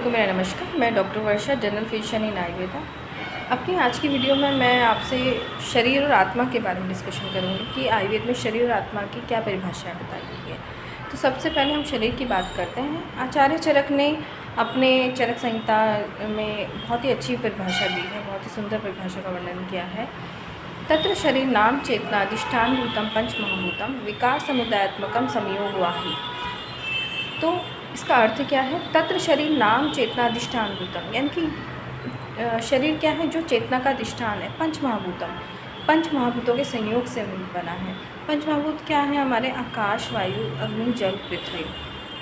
मेरा नमस्कार। मैं डॉक्टर वर्षा, जनरल फिजिशियन इन आयुर्वेदा। अपनी आज की वीडियो में मैं आपसे शरीर और आत्मा के बारे में डिस्कशन करूंगी कि आयुर्वेद में शरीर और आत्मा की क्या परिभाषाएं बताई गई है। तो सबसे पहले हम शरीर की बात करते हैं। आचार्य चरक ने अपने चरक संहिता में बहुत ही अच्छी परिभाषा दी है, बहुत ही सुंदर परिभाषा का वर्णन किया है। तत्र शरीर नाम चेतना अधिष्ठान भूतम पंचमहाभूतम विकार समुदायात्मकम संयोगवाही। तो इसका अर्थ क्या है? तत्र शरीर नाम चेतना अधिष्ठान भूतम, यानी कि शरीर क्या है? जो चेतना का अधिष्ठान है। पंच महाभूतम, पंच महाभूतों के संयोग से बना है। पंच महाभूत क्या है? हमारे आकाश, वायु, अग्नि, जल, पृथ्वी।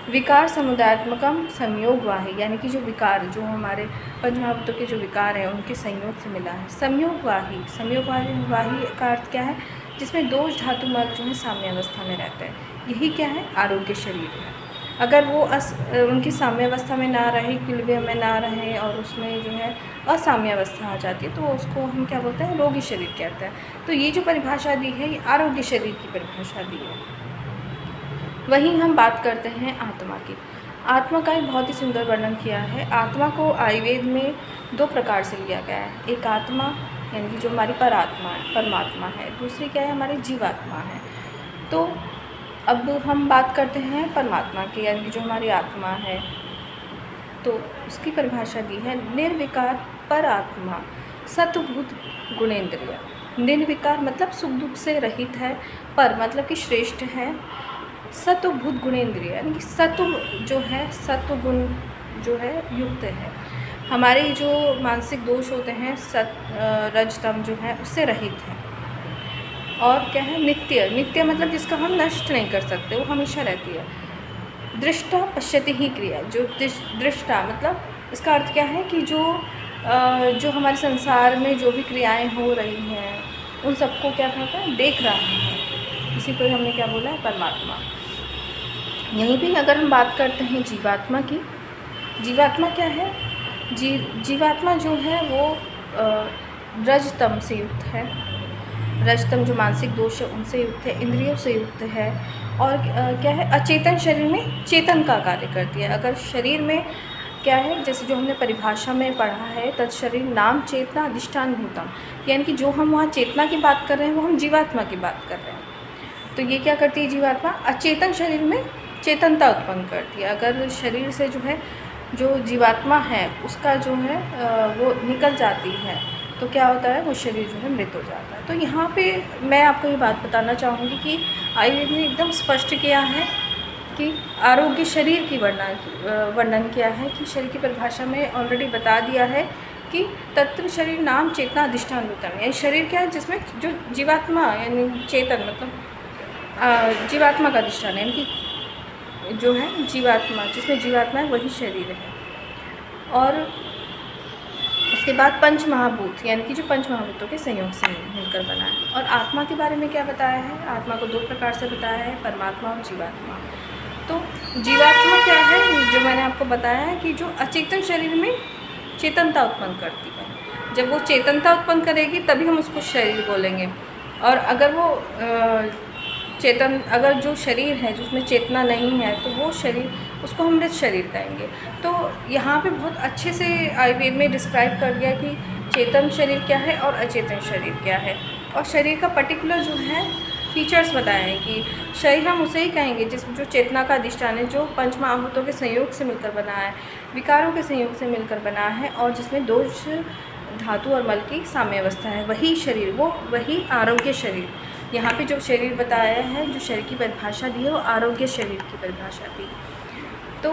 विकार समुदायात्मकम संयोगवाही, यानी कि जो विकार, जो हमारे पंच महाभूतों के जो विकार हैं उनके संयोग से मिला है। संयोगवाही, संयोगवाही का अर्थ क्या है? जिसमें दोष धातु मल जो है साम्य अवस्था में रहता है। यही क्या है? आरोग्य शरीर है। अगर वो उनकी साम्य अवस्था में ना रहे, इक्विलिब्रियम में ना रहे और उसमें जो है असाम्य अवस्था आ जाती है, तो उसको हम क्या बोलते हैं? रोगी शरीर कहते हैं। तो ये जो परिभाषा दी है, ये आरोग्य शरीर की परिभाषा दी है। वहीं हम बात करते हैं आत्मा की। आत्मा का एक बहुत ही सुंदर वर्णन किया है। आत्मा को आयुर्वेद में दो प्रकार से लिया गया है। एक आत्मा यानी कि जो हमारी परात्मा है, परमात्मा है। दूसरी क्या है? हमारी जीवात्मा है। तो अब हम बात करते हैं परमात्मा की, यानी कि जो हमारी आत्मा है। तो उसकी परिभाषा दी है निर्विकार पर आत्मा सत्वभूत गुणेंद्रिय। निर्विकार मतलब सुख दुख से रहित है, पर मतलब कि श्रेष्ठ है, सत्वभूत गुणेंद्रिय यानी कि सत्व जो है, सत्व गुण जो है युक्त है। हमारे जो मानसिक दोष होते हैं रजतम जो है उससे रहित है। और क्या है? नित्य, नित्य मतलब जिसका हम नष्ट नहीं कर सकते, वो हमेशा रहती है। दृष्टा पश्यति ही क्रिया, जो दृष्टा मतलब इसका अर्थ क्या है कि जो हमारे संसार में जो भी क्रियाएं हो रही हैं उन सबको क्या करता है? देख रहा है। इसी को हमने क्या बोला है? परमात्मा। यहीं भी अगर हम बात करते हैं जीवात्मा की, जीवात्मा क्या है? जीवात्मा जो है वो रजतम से युक्त है। रजतम जो मानसिक दोष है उनसे युक्त है, इंद्रियों से युक्त है। और क्या है? अचेतन शरीर में चेतन का कार्य करती है। अगर शरीर में क्या है? जैसे जो हमने परिभाषा में पढ़ा है, तत्शरीर नाम चेतना अधिष्ठान भूतम, यानी कि जो हम वहाँ चेतना की बात कर रहे हैं वो हम जीवात्मा की बात कर रहे हैं। तो ये क्या करती है जीवात्मा? अचेतन शरीर में चेतनता उत्पन्न करती है। अगर शरीर से जो है, जो जीवात्मा है उसका जो है वो निकल जाती है, तो क्या होता है? वो शरीर जो है मृत हो जाता है। तो यहाँ पे मैं आपको ये बात बताना चाहूँगी कि आयुर्वेद ने एकदम स्पष्ट किया है कि आरोग्य शरीर की वर्णन किया है कि शरीर की परिभाषा में ऑलरेडी बता दिया है कि तत्र शरीर नाम चेतना अधिष्ठान भूतम, यानी शरीर क्या है? जिसमें जो जीवात्मा यानी चेतन मतलब जीवात्मा का अधिष्ठान है, यानी कि जो है जीवात्मा, जिसमें जीवात्मा है वही शरीर है। और उसके बाद पंच महाभूत, यानी कि जो पंच महाभूतों के संयोग से मिलकर बना है। और आत्मा के बारे में क्या बताया है? आत्मा को दो प्रकार से बताया है, परमात्मा और जीवात्मा। तो जीवात्मा क्या है? जो मैंने आपको बताया है कि जो अचेतन शरीर में चेतनता उत्पन्न करती है। जब वो चेतनता उत्पन्न करेगी तभी हम उसको शरीर बोलेंगे। और अगर वो अगर जो शरीर है जिसमें चेतना नहीं है, तो वो शरीर, उसको हम मृत शरीर कहेंगे। तो यहाँ पे बहुत अच्छे से आयुर्वेद में डिस्क्राइब कर दिया कि चेतन शरीर क्या है और अचेतन शरीर क्या है। और शरीर का पर्टिकुलर जो है फीचर्स बताए हैं कि शरीर हम उसे ही कहेंगे जो चेतना का अधिष्ठान है, जो पंच महाभूतों के संयोग से मिलकर बना है, विकारों के संयोग से मिलकर बना है, और जिसमें दोष धातु और मल की साम्य अवस्था है, वही शरीर, वो वही आरोग्य शरीर। यहाँ पे जो शरीर बताया है, जो शरीर की परिभाषा दी है, वो आरोग्य शरीर की परिभाषा दी। तो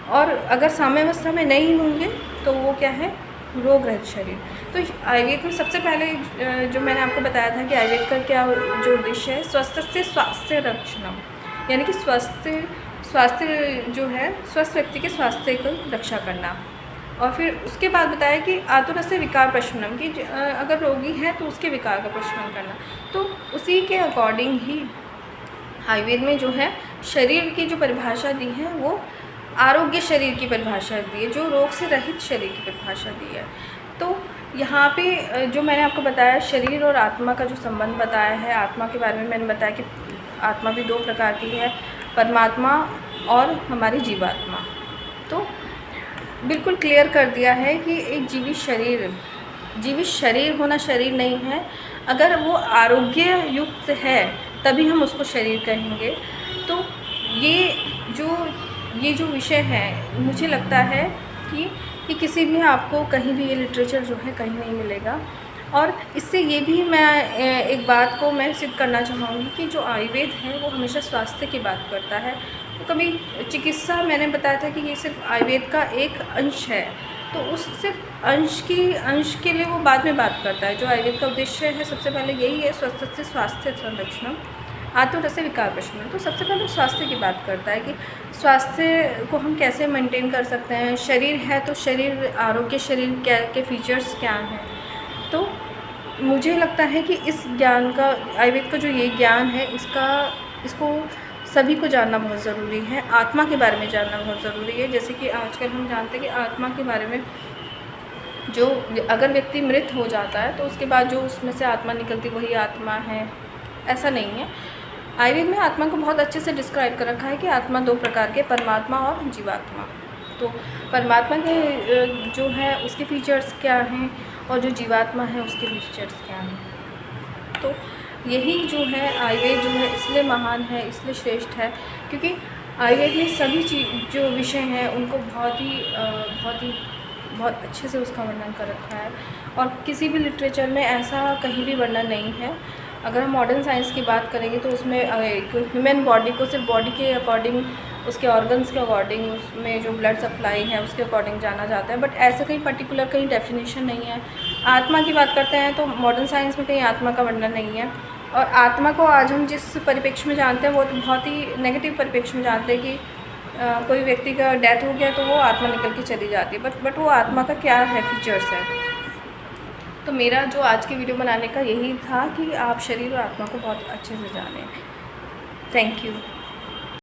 और अगर साम्य अवस्था में नहीं होंगे तो वो क्या है? रोग रहित शरीर। तो आयुर्वेद में सबसे पहले जो मैंने आपको बताया था कि आयुर्वेद का क्या जो उद्देश्य है? स्वस्थ से स्वास्थ्य रक्षणम, यानी कि स्वास्थ्य जो है, स्वस्थ व्यक्ति के स्वास्थ्य को रक्षा करना। और फिर उसके बाद बताया कि आतुर से विकार प्रशमनम, कि अगर रोगी है तो उसके विकार का प्रशमन करना। तो उसी के अकॉर्डिंग ही आयुर्वेद में जो है शरीर की जो परिभाषा दी है वो आरोग्य शरीर की परिभाषा दी है, जो रोग से रहित शरीर की परिभाषा दी है। तो यहाँ पे जो मैंने आपको बताया शरीर और आत्मा का जो संबंध बताया है, आत्मा के बारे में मैंने बताया कि आत्मा भी दो प्रकार की है, परमात्मा और हमारी जीवात्मा। तो बिल्कुल क्लियर कर दिया है कि एक जीवित शरीर होना शरीर नहीं है। अगर वो आरोग्य युक्त है तभी हम उसको शरीर कहेंगे। तो ये जो ये जो विषय है, मुझे लगता है कि ये किसी भी आपको कहीं भी ये लिटरेचर जो है कहीं नहीं मिलेगा। और इससे ये भी मैं एक बात को मैं सिद्ध करना चाहूँगी कि जो आयुर्वेद है वो हमेशा स्वास्थ्य की बात करता है। तो कभी चिकित्सा, मैंने बताया था कि ये सिर्फ आयुर्वेद का एक अंश है, तो उस सिर्फ अंश के लिए वो बाद में बात करता है। जो आयुर्वेद का उद्देश्य है सबसे पहले यही है, स्वस्थ स्वास्थ्य संरक्षण आत्मरस विकार प्रशमन। तो सबसे पहले स्वास्थ्य की बात करता है कि स्वास्थ्य को हम कैसे मेंटेन कर सकते हैं। शरीर है तो शरीर, आरोग्य शरीर क्या के फीचर्स क्या हैं। तो मुझे लगता है कि इस ज्ञान का, आयुर्वेद का जो ये ज्ञान है, इसको सभी को जानना बहुत ज़रूरी है। आत्मा के बारे में जानना बहुत ज़रूरी है। जैसे कि आजकल हम जानते हैं कि आत्मा के बारे में, जो अगर व्यक्ति मृत हो जाता है तो उसके बाद जो उसमें से आत्मा निकलती वही आत्मा है, ऐसा नहीं है। आयुर्वेद में आत्मा को बहुत अच्छे से डिस्क्राइब कर रखा है कि आत्मा दो प्रकार के, परमात्मा और जीवात्मा। तो परमात्मा के जो है उसके फीचर्स क्या हैं और जो जीवात्मा है उसके फीचर्स क्या हैं। तो यही जो है आयुर्वेद जो है इसलिए महान है, इसलिए श्रेष्ठ है, क्योंकि आयुर्वेद में सभी चीज़ जो विषय हैं उनको बहुत अच्छे से उसका वर्णन कर रखा है। और किसी भी लिटरेचर में ऐसा कहीं भी वर्णन नहीं है। अगर हम मॉडर्न साइंस की बात करेंगे तो उसमें एक ह्यूमन बॉडी को सिर्फ बॉडी के अकॉर्डिंग, उसके ऑर्गन्स के अकॉर्डिंग, उसमें जो ब्लड सप्लाई है उसके अकॉर्डिंग जाना जाता है, बट ऐसे कहीं पर्टिकुलर कहीं डेफिनेशन नहीं है। आत्मा की बात करते हैं तो मॉडर्न साइंस में कहीं आत्मा का वर्णन नहीं है। और आत्मा को आज हम जिस परिप्रेक्ष्य में जानते हैं वो तो बहुत ही नेगेटिव परिप्रेक्ष्य में जानते हैं कि कोई व्यक्ति का डेथ हो गया तो वो आत्मा निकल के चली जाती है, बट वो आत्मा का क्या है, फीचर्स है। तो मेरा जो आज की वीडियो बनाने का यही था कि आप शरीर और आत्मा को बहुत अच्छे से जानें। Thank you.